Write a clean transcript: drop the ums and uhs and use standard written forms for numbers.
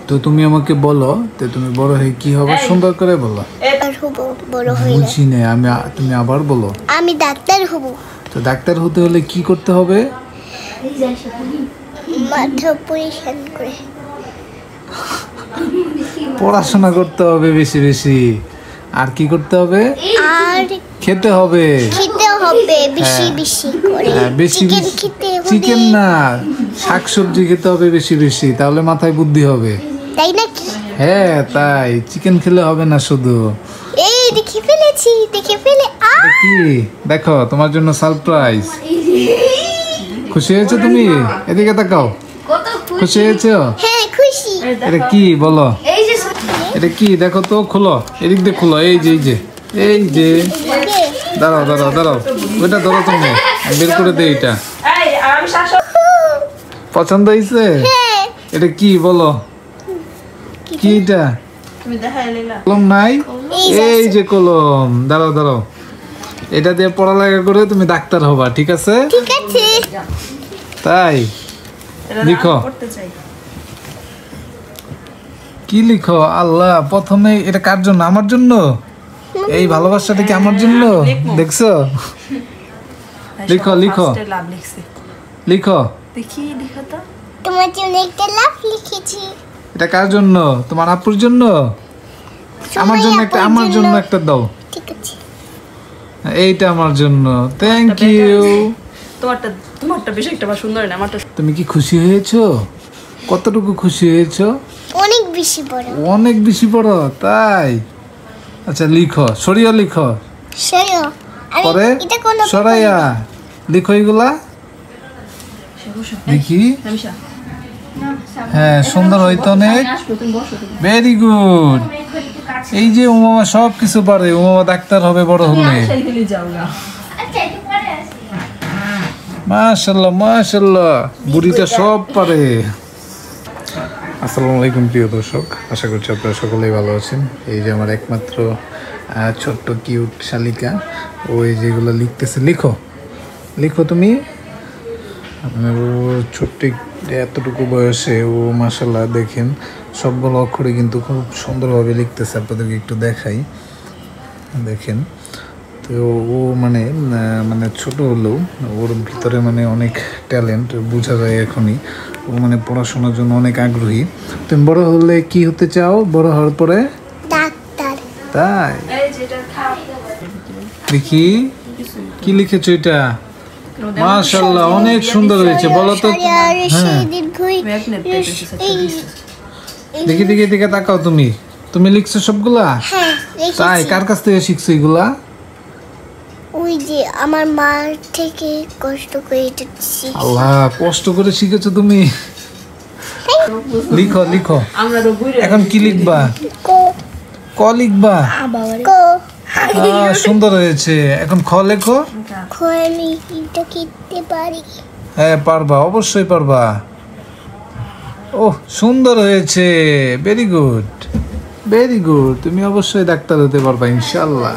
তো তুমি আমাকে বলো তো তুমি বড় হয়ে কি হবে সুন্দর করে বলো। বুঝি না আমি, তুমি আবার বলো। আমি ডাক্তার হব। তো ডাক্তার হতে হলে কি করতে হবে? মাথা অপারেশন করে পড়াশোনা করতে হবে বেশি বেশি। আর কি করতে হবে? আর খেতে হবে। বেশি বেশি করে বেশি চিকেন খেতে হবে। চিকেন না, শাকসবজি খেতে হবে বেশি বেশি, তাহলে মাথায় বুদ্ধি হবে। তাই নাকি? হ্যাঁ তাই, চিকেন খেলে হবে না শুধু। এই দেখে ফেলেছি, দেখে ফেলে এটা কি দেখো, তোমার জন্য সারপ্রাইজ। খুশি হয়েছো তুমি? এদিকে তাকাও। খুশি হয়েছো? হ্যাঁ খুশি। এটা কি বলো? এটা কি দেখো তো, খোলো, এদিক দিয়ে খোলো। এই যে এই যে এই যে দাঁড়াও দাঁড়াও দাঁড়াও, ওইটা ধরো তুমি, বের করে দে। এটা পছন্দ হয়েছে? এটা কি বলো? কি এটা? কলম নাই? এই যে কলম, দাঁড়াও দাঁড়াও, এটা দিয়ে পড়ালেখা করে তুমি ডাক্তার হবা, ঠিক আছে? ঠিক আছে। তাই লিখো। কি লিখো? আল্লাহ, প্রথমে এটা কার জন্য? আমার জন্য? এই ভালোবাসাটা কি আমার জন্য? দেখছো? লিখো লিখো লিখো। দেখি লিখো তো। তোমার জন্য একটা লাভ লিখেছি। এটা কার জন্য? তোমার আপুর জন্য? আমার জন্য একটা, আমার জন্য একটা দাও। ঠিক আছে। এইটা আমার জন্য। Thank you. তোমারটা বেশি একটা সুন্দর না, আমারটা। তুমি কি খুশি হয়েছো? কতটুকু খুশি হয়েছো? অনেক বেশি বড়। অনেক বেশি বড়, তাই? আচ্ছা লিখো, সরিয়া লিখো। সরিয়া। পরে এটা কোন সরাইয়া লিখো এগুলা। দেখি। হ্যাঁ সুন্দর হইতো অনেক। Very good. এই যে উমামা সব কিছু পারে, উমামা ডাক্তার হবে বড় হলে। মাশাআল্লাহ মাশাআল্লাহ, বুড়িটা সব পারে। আসসালামু আলাইকুম প্রিয় দর্শক, আশা করছি আপনারা সকলেই ভালো আছেন। এই যে আমার একমাত্র ছোট্ট কিউট শালিকা, ও এই যেগুলো লিখতেছে। লিখো লিখো তুমি। ও ছোট্ট এতটুকু বয়সে ও মাশাআল্লাহ দেখেন সবগুলো অক্ষরে কিন্তু খুব সুন্দরভাবে লিখতেছে। আপনাদেরকে একটু দেখাই, দেখেন। তো ও মানে মানে ছোট হলেও ওর ভিতরে মানে অনেক ট্যালেন্ট বোঝা যায় এখনই। ও মানে পড়াশোনার জন্য অনেক আগ্রহী। তুমি বড় হলে কি হতে চাও বড় হওয়ার পরে? ডাক্তার। তাই? দেখি কি লিখেছো এটা। মাশাআল্লাহ অনেক সুন্দর হয়েছে, বলো তো। হ্যাঁ দেখি দেখি দেখে তাকাও। তুমি তুমি লিখছো সবগুলা? হ্যাঁ। তাই? কার কাছ থেকে শিখছো এগুলা? ওই যে আমার মা থেকে কষ্ট করে এটা শিখছি। আল্লাহ, কষ্ট করে শিখেছো তুমি। লিখো লিখো। এখন কি লিখবা? ক লিখবা? ক। সুন্দর হয়েছে। এখন খ লেখো। খ আমি এটা লিখতে পারি। হ্যাঁ পারবা, অবশ্যই পারবা। ওহ সুন্দর হয়েছে, ভেরি গুড ভেরি গুড। তুমি অবশ্যই ডাক্তার হতে পারবা ইনশাআল্লাহ।